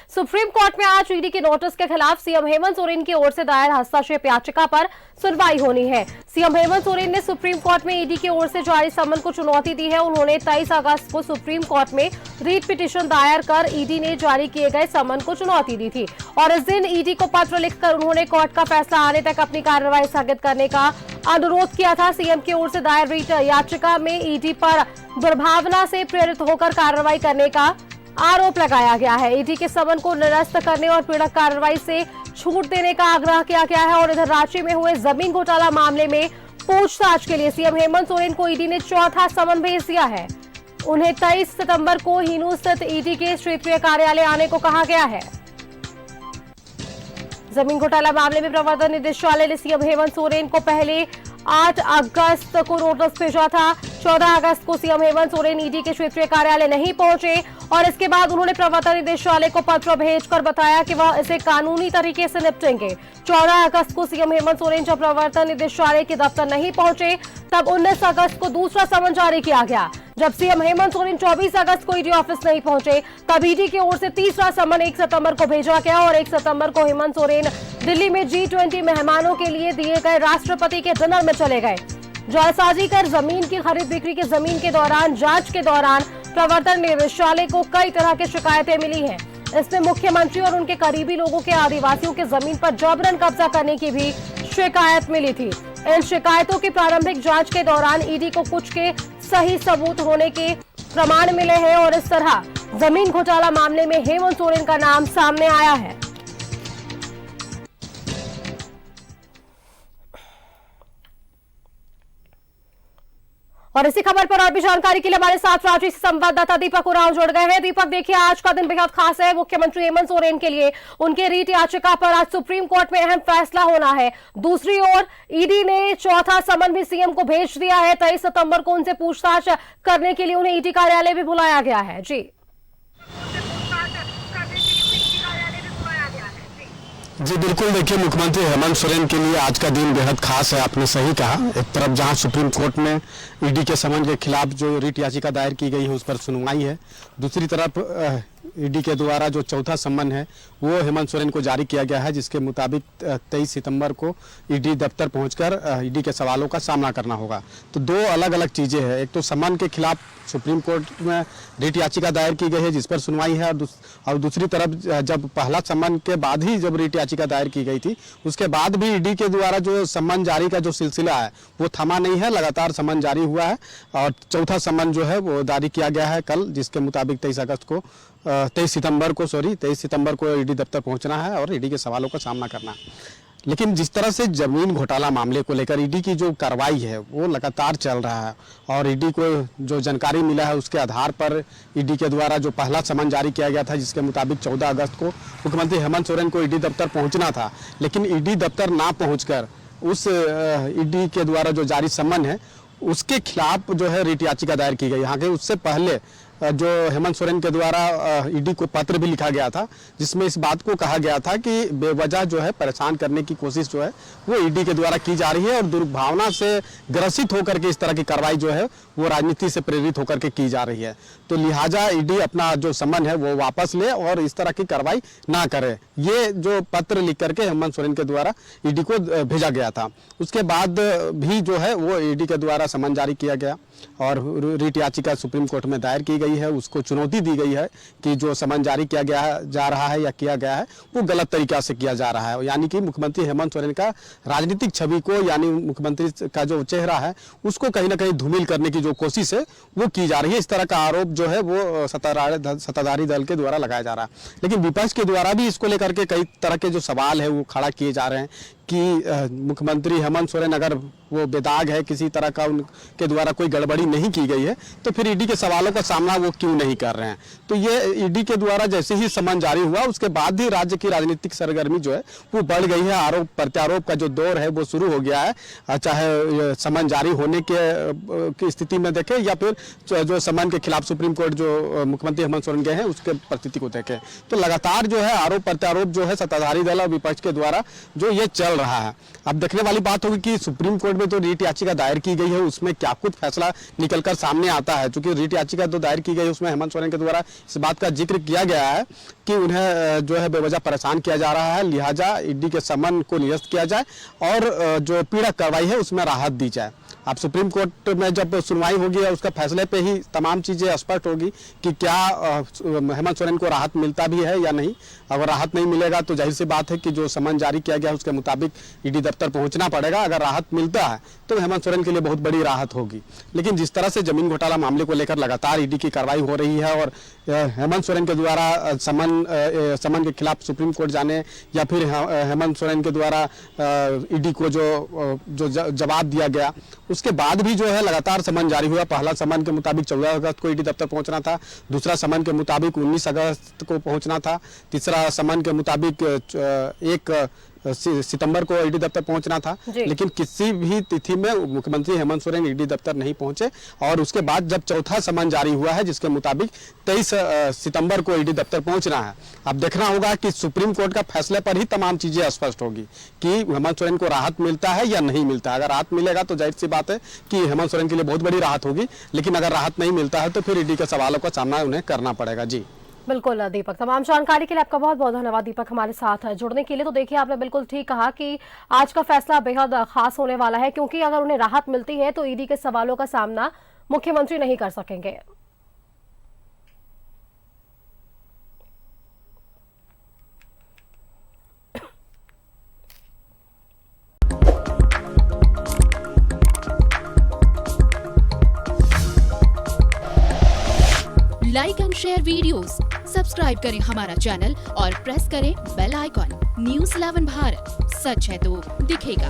Supreme court में आज ED के नोटिस के खिलाफ सीएम हेमंत सोरेन की ओर से दायर हस्तक्षेप याचिका पर सुनवाई होनी है। सीएम हेमंत सोरेन ने सुप्रीम कोर्ट में ईडी की ओर से जारी समन को चुनौती दी है। उन्होंने 23 अगस्त को सुप्रीम कोर्ट में रीट पिटीशन दायर कर ईडी ने जारी किए गए समन को चुनौती दी थी और इस दिन ईडी को पत्र लिखकर उन्होंने कोर्ट का फैसला आने तक अपनी कार्रवाई स्थगित करने का अनुरोध किया था। सीएम की ओर से दायर रीट याचिका में ईडी पर दुर्भावना से प्रेरित होकर कार्रवाई करने का आरोप लगाया गया है। ईडी के समन को निरस्त करने और पीड़क कार्रवाई से छूट देने का आग्रह किया गया है और इधर रांची में हुए जमीन घोटाला मामले में पूछताछ के लिए सीएम हेमंत सोरेन को ईडी ने चौथा समन भेज दिया है। उन्हें 23 सितंबर को हिनू स्थित ईडी के क्षेत्रीय कार्यालय आने को कहा गया है। जमीन घोटाला मामले में प्रवर्तन निदेशालय ने सीएम हेमंत सोरेन को पहले 8 अगस्त को नोटिस भेजा था। 14 अगस्त को सीएम हेमंत सोरेन ईडी के क्षेत्रीय कार्यालय नहीं पहुंचे और इसके बाद उन्होंने प्रवर्तन निदेशालय को पत्र भेजकर बताया कि वह इसे कानूनी तरीके से निपटेंगे। 14 अगस्त को सीएम हेमंत सोरेन जब प्रवर्तन निदेशालय के दफ्तर नहीं पहुंचे तब 19 अगस्त को दूसरा समन जारी किया गया। जब सीएम हेमंत सोरेन 24 अगस्त को ईडी ऑफिस नहीं पहुंचे तब ईडी की ओर से तीसरा समन 1 सितंबर को भेजा गया और 1 सितंबर को हेमंत सोरेन दिल्ली में G20 मेहमानों के लिए दिए गए राष्ट्रपति के डिनर में चले गए। जालसाजी कर जमीन की खरीद बिक्री की जमीन के दौरान जांच के दौरान प्रवर्तन निदेशालय को कई तरह की शिकायतें मिली हैं। इसमें मुख्यमंत्री और उनके करीबी लोगों के आदिवासियों की जमीन पर जबरन कब्जा करने की भी शिकायत मिली थी। इन शिकायतों की प्रारंभिक जांच के दौरान ईडी को कुछ के सही सबूत होने के प्रमाण मिले हैं और इस तरह जमीन घोटाला मामले में हेमंत सोरेन का नाम सामने आया है। और इसी खबर पर और भी जानकारी के लिए हमारे साथ रांची से संवाददाता दीपक उरांव जुड़ गए हैं। दीपक, देखिए आज का दिन बेहद खास है मुख्यमंत्री हेमंत सोरेन के लिए। उनके रीट याचिका पर आज सुप्रीम कोर्ट में अहम फैसला होना है। दूसरी ओर ईडी ने चौथा समन भी सीएम को भेज दिया है। 23 सितंबर को उनसे पूछताछ करने के लिए उन्हें ईडी कार्यालय भी बुलाया गया है। जी बिल्कुल, देखिए मुख्यमंत्री हेमंत सोरेन के लिए आज का दिन बेहद खास है। आपने सही कहा। एक तरफ जहां सुप्रीम कोर्ट में ईडी के समन के खिलाफ जो रीट याचिका दायर की गई है उस पर सुनवाई है, दूसरी तरफ ईडी के द्वारा जो चौथा समन है वो हेमंत सोरेन को जारी किया गया है, जिसके मुताबिक 23 सितंबर को ईडी दफ्तर पहुंचकर ईडी के सवालों का सामना करना होगा। तो दो अलग अलग चीज़ें हैं। एक तो समन के खिलाफ सुप्रीम कोर्ट में रीट याचिका दायर की गई है जिस पर सुनवाई है और दूसरी तरफ जब पहला समन के बाद ही जब रीट याचिका दायर की गई थी उसके बाद भी ईडी के द्वारा जो समन जारी का जो सिलसिला है वो थमा नहीं है, लगातार समन जारी हुआ है और चौथा समन जो है वो जारी किया गया है कल, जिसके मुताबिक 23 सितंबर को ईडी दफ्तर पहुंचना है और ईडी के सवालों का सामना करना है। लेकिन जिस तरह से जमीन घोटाला मामले को लेकर ईडी की जो कार्रवाई है वो लगातार चल रहा है और ईडी को जो जानकारी मिला है उसके आधार पर ईडी के द्वारा जो पहला समन जारी किया गया था जिसके मुताबिक 14 अगस्त को मुख्यमंत्री हेमंत सोरेन को ईडी दफ्तर पहुंचना था, लेकिन ईडी दफ्तर ना पहुंचकर उस ईडी के द्वारा जो जारी समन है उसके खिलाफ जो है रीट याचिका दायर की गई। यहाँ के उससे पहले जो हेमंत सोरेन के द्वारा ईडी को पत्र भी लिखा गया था जिसमें इस बात को कहा गया था कि बेवजह जो है परेशान करने की कोशिश जो है वो ईडी के द्वारा की जा रही है और दुर्भावना से ग्रसित होकर के इस तरह की कार्रवाई जो है वो राजनीति से प्रेरित होकर के की जा रही है। तो लिहाजा ईडी अपना जो समन है वो वापस ले और इस तरह की कार्रवाई ना करे, ये जो पत्र लिख करके हेमंत सोरेन के द्वारा ईडी को भेजा गया था। उसके बाद भी जो है वो ईडी के द्वारा समन जारी किया गया और रीट याचिका सुप्रीम कोर्ट में दायर की गई है। उसको चुनौती दी गई है कि जो समन जारी किया गया जा रहा है या किया गया है वो गलत तरीका से किया जा रहा है, यानी कि मुख्यमंत्री हेमंत सोरेन का राजनीतिक छवि को यानी मुख्यमंत्री का जो चेहरा है उसको कहीं ना कहीं धूमिल करने की जो कोशिश है वो की जा रही है। इस तरह का आरोप जो है वो सत्ताधारी दल के द्वारा लगाया जा रहा है। लेकिन विपक्ष के द्वारा भी इसको लेकर के कई तरह के जो सवाल है वो खड़ा किए जा रहे हैं कि मुख्यमंत्री हेमंत सोरेन अगर वो बेदाग है, किसी तरह का उनके द्वारा कोई गड़बड़ी नहीं की गई है, तो फिर ईडी के सवालों का सामना वो क्यों नहीं कर रहे हैं। तो ये ईडी के द्वारा जैसे ही समन जारी हुआ उसके बाद ही राज्य की राजनीतिक सरगर्मी जो है वो बढ़ गई है। आरोप प्रत्यारोप का जो दौर है वो शुरू हो गया है, चाहे समन जारी होने की स्थिति में देखें या फिर जो समन के खिलाफ सुप्रीम कोर्ट जो मुख्यमंत्री हेमंत सोरेन गए हैं उसके परिस्थिति को देखें। तो लगातार जो है आरोप प्रत्यारोप जो है सत्ताधारी दल और विपक्ष के द्वारा जो ये चल रहा है। अब देखने वाली बात होगी कि सुप्रीम कोर्ट में तो रीट याचिका दायर की गई है, उसमें क्या कुछ फैसला निकलकर सामने आता है। चूंकि रीट याचिका तो दायर की गई है, उसमें हेमंत सोरेन के द्वारा इस बात का जिक्र किया गया है कि उन्हें जो है बेवजह परेशान किया जा रहा है, लिहाजा ईडी के समन को निरस्त किया जाए और जो पीड़क कार्रवाई है उसमें राहत दी जाए। अब सुप्रीम कोर्ट में जब सुनवाई होगी उसका फैसले पे ही तमाम चीज़ें स्पष्ट होगी कि क्या हेमंत सोरेन को राहत मिलता भी है या नहीं। अगर राहत नहीं मिलेगा तो जाहिर सी बात है कि जो समन जारी किया गया उसके मुताबिक ईडी दफ्तर पहुंचना पड़ेगा। अगर राहत मिलता है तो हेमंत सोरेन के लिए बहुत बड़ी राहत होगी। लेकिन जिस तरह से जमीन घोटाला मामले को लेकर लगातार ईडी की कार्रवाई हो रही है और हेमंत सोरेन के द्वारा समन के खिलाफ सुप्रीम कोर्ट जाने या फिर हेमंत सोरेन के द्वारा ईडी को जो जवाब दिया गया उसके बाद भी जो है लगातार समन जारी हुआ। पहला समन के मुताबिक 14 अगस्त को ईडी दफ्तर पहुंचना था, दूसरा समन के मुताबिक 19 अगस्त को पहुंचना था, तीसरा समन के मुताबिक 1 सितंबर को ईडी दफ्तर पहुंचना था। लेकिन किसी भी तिथि में मुख्यमंत्री हेमंत सोरेन ईडी दफ्तर नहीं पहुंचे और उसके बाद जब चौथा समन जारी हुआ है जिसके मुताबिक 23 सितंबर को ईडी दफ्तर पहुंचना है। अब देखना होगा कि सुप्रीम कोर्ट का फैसले पर ही तमाम चीजें स्पष्ट होगी कि हेमंत सोरेन को राहत मिलता है या नहीं मिलता है। अगर राहत मिलेगा तो जाहिर सी बात है कि हेमंत सोरेन के लिए बहुत बड़ी राहत होगी, लेकिन अगर राहत नहीं मिलता है तो फिर ईडी के सवालों का सामना उन्हें करना पड़ेगा। जी बिल्कुल दीपक, तमाम जानकारी के लिए आपका बहुत बहुत धन्यवाद दीपक हमारे साथ जुड़ने के लिए। तो देखिए आपने बिल्कुल ठीक कहा कि आज का फैसला बेहद खास होने वाला है, क्योंकि अगर उन्हें राहत मिलती है तो ईडी के सवालों का सामना मुख्यमंत्री नहीं कर सकेंगे। Like and share videos, subscribe करें हमारा चैनल और प्रेस करें बेल आइकॉन। न्यूज़ 11 भारत, सच है तो दिखेगा।